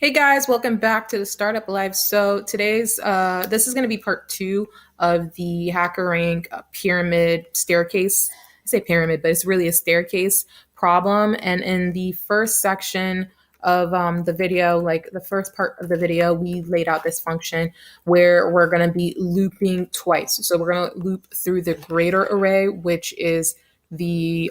Hey guys, welcome back to the Startup Live. So today's this is going to be part two of the HackerRank pyramid staircase. I say pyramid, but it's really a staircase problem. And in the first section of the video, like the first part of the video, we laid out this function where we're going to be looping twice. So we're going to loop through the greater array, which is the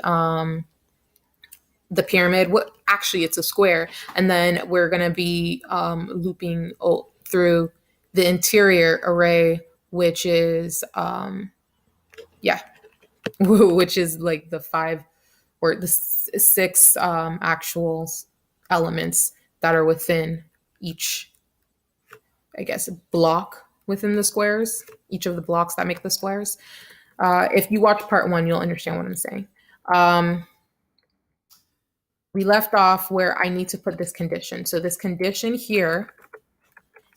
pyramid. What actually it's a square, and then we're going to be looping through the interior array, which is yeah, which is like the five or the six actual elements that are within each, I guess, block within the squares, each of the blocks that make the squares. If you watch part one, you'll understand what I'm saying. We left off where I need to put this condition. So this condition here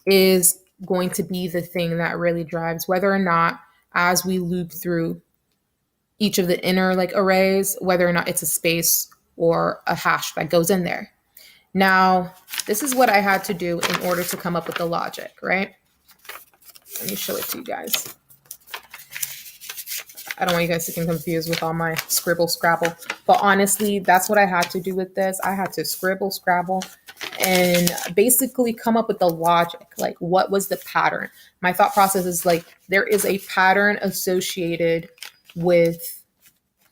is going to be the thing that really drives whether or not, as we loop through each of the inner like arrays, whether or not it's a space or a hash that goes in there. Now, this is what I had to do in order to come up with the logic, right? Let me show it to you guys. I don't want you guys to get confused with all my scribble scrabble, but honestly, that's what I had to do with this. I had to scribble scrabble and basically come up with the logic. Like, what was the pattern? My thought process is like, there is a pattern associated with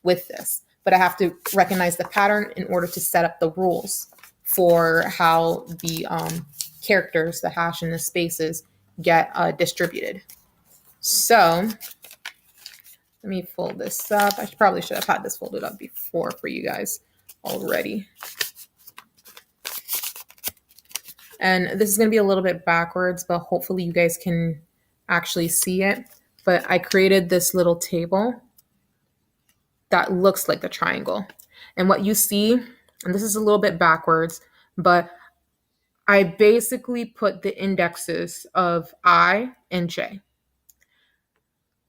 this, but I have to recognize the pattern in order to set up the rules for how the characters, the hash and the spaces get distributed. So let me fold this up. I probably should have had this folded up before for you guys already. And this is going to be a little bit backwards, but hopefully you guys can actually see it. But I created this little table that looks like the triangle. And what you see, and this is a little bit backwards, but I basically put the indexes of I and J.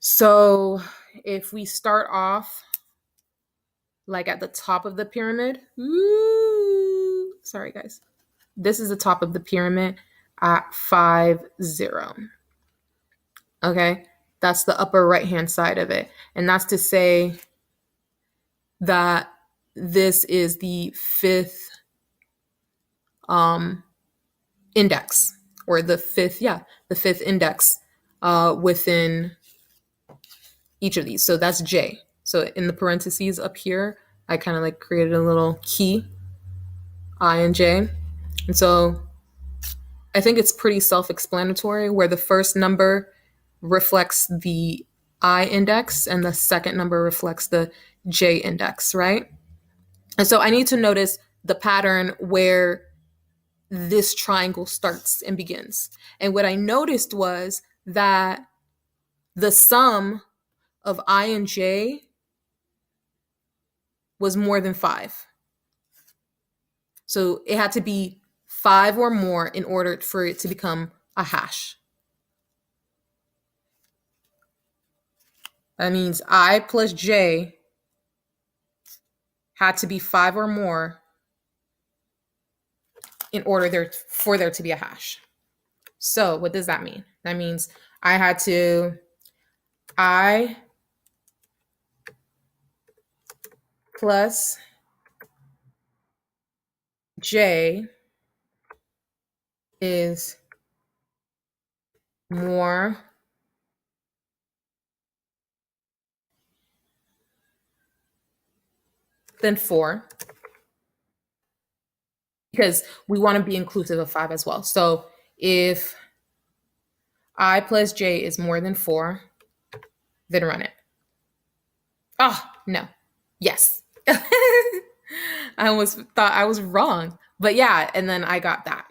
So if we start off like at the top of the pyramid, sorry guys, this is the top of the pyramid at 5, 0. Okay, that's the upper right hand side of it. And that's to say that this is the fifth index, or the fifth index within each of these. So that's J. So in the parentheses up here, I kind of like created a little key, I and J. And so I think it's pretty self-explanatory, where the first number reflects the I index and the second number reflects the J index, right? And so I need to notice the pattern where this triangle starts and begins. And what I noticed was that the sum of I and J was more than 5. So it had to be 5 or more in order for it to become a hash. That means I plus J had to be 5 or more in order for there to be a hash. So what does that mean? That means I had to I plus J is more than 4, because we want to be inclusive of 5 as well. So if I plus J is more than 4, then run it. No. Yes. I almost thought I was wrong. But yeah, and then I got that.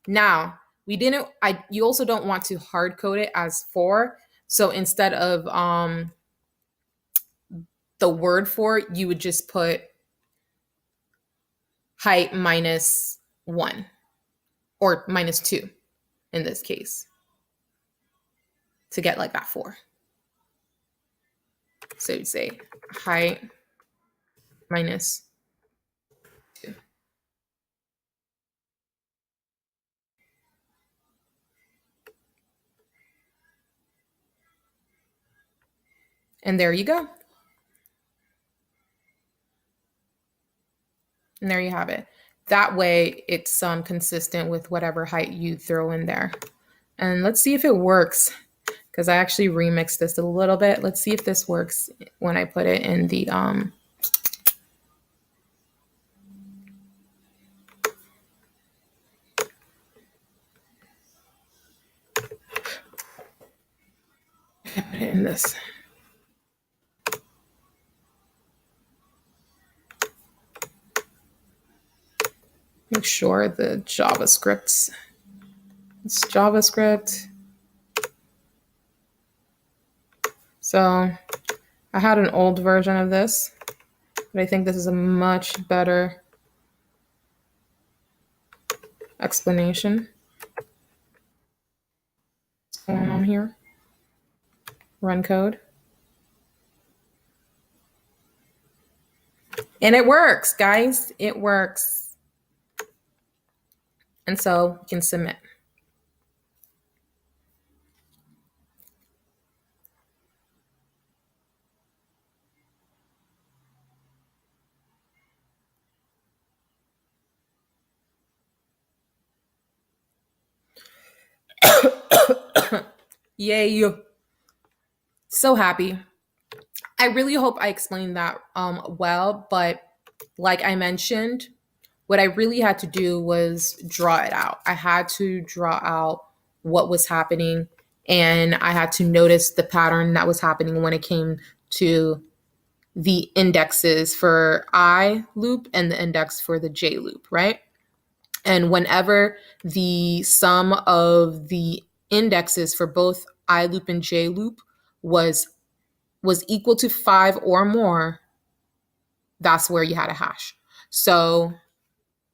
Now, you also don't want to hard code it as 4. So instead of the word 4, you would just put height minus 1 or minus 2 in this case to get like that 4. So you'd say height minus 2. And there you go. And there you have it. That way it's consistent with whatever height you throw in there. And let's see if it works, because I actually remixed this a little bit. Let's see if this works when I put it in the put it in this. Make sure the JavaScript. It's JavaScript. So I had an old version of this, but I think this is a much better explanation. What's going on here? Run code. And it works, guys. It works. And so you can submit. Yay. So happy. I really hope I explained that well, but like I mentioned, what I really had to do was draw it out. I had to draw out what was happening, and I had to notice the pattern that was happening when it came to the indexes for I loop and the index for the J loop, right? And whenever the sum of the indexes for both I loop and J loop was equal to 5 or more, that's where you had a hash. So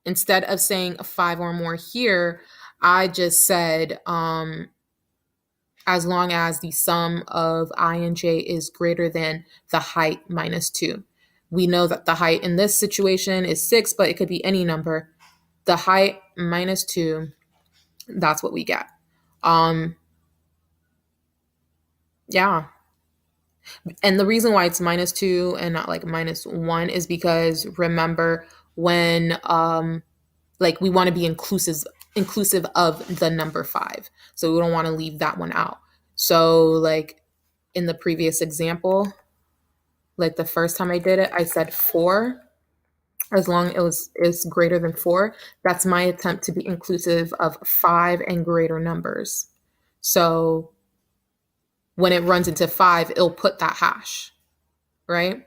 instead of saying 5 or more here, I just said as long as the sum of I and J is greater than the height minus 2. We know that the height in this situation is 6, but it could be any number. The height minus 2, that's what we get. Yeah. And the reason why it's minus 2 and not like minus 1 is because remember when like we want to be inclusive of the number 5. So we don't want to leave that one out. So like in the previous example, like the first time I did it, I said 4. As long as it's greater than 4, that's my attempt to be inclusive of 5 and greater numbers. So when it runs into 5, it'll put that hash, right?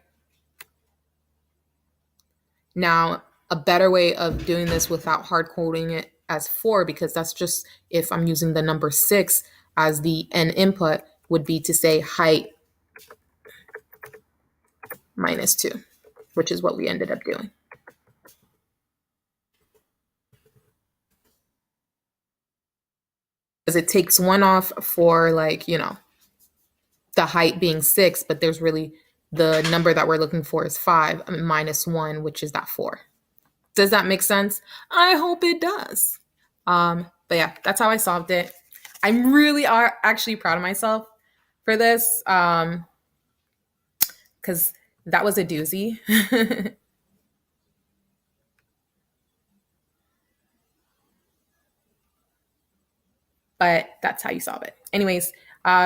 Now, a better way of doing this without hard coding it as 4, because that's just if I'm using the number 6 as the n input, would be to say height minus 2, which is what we ended up doing. Because it takes 1 off for like, the height being 6, but there's really the number that we're looking for is 5 minus 1, which is that 4. Does that make sense? I hope it does. But yeah, that's how I solved it. I'm really actually proud of myself for this because that was a doozy. But that's how you solve it. Anyways,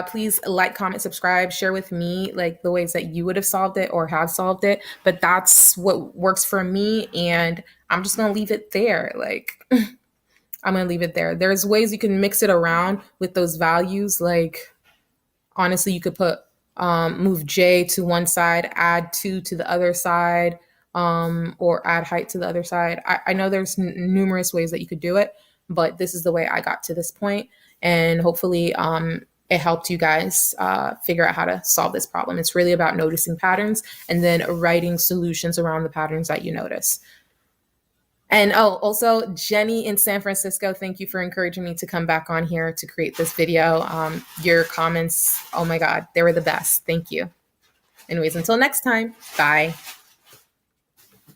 please like, comment, subscribe, share with me like the ways that you would have solved it or have solved it. But that's what works for me, and I'm just gonna leave it there. Like I'm gonna leave it there. There's ways you can mix it around with those values. Like honestly, you could put move J to one side, add 2 to the other side, or add height to the other side. I know there's numerous ways that you could do it, but this is the way I got to this point. And hopefully it helped you guys figure out how to solve this problem. It's really about noticing patterns and then writing solutions around the patterns that you notice. And also Jenny in San Francisco, thank you for encouraging me to come back on here to create this video. Your comments, oh my God, they were the best. Thank you. Anyways, until next time, bye.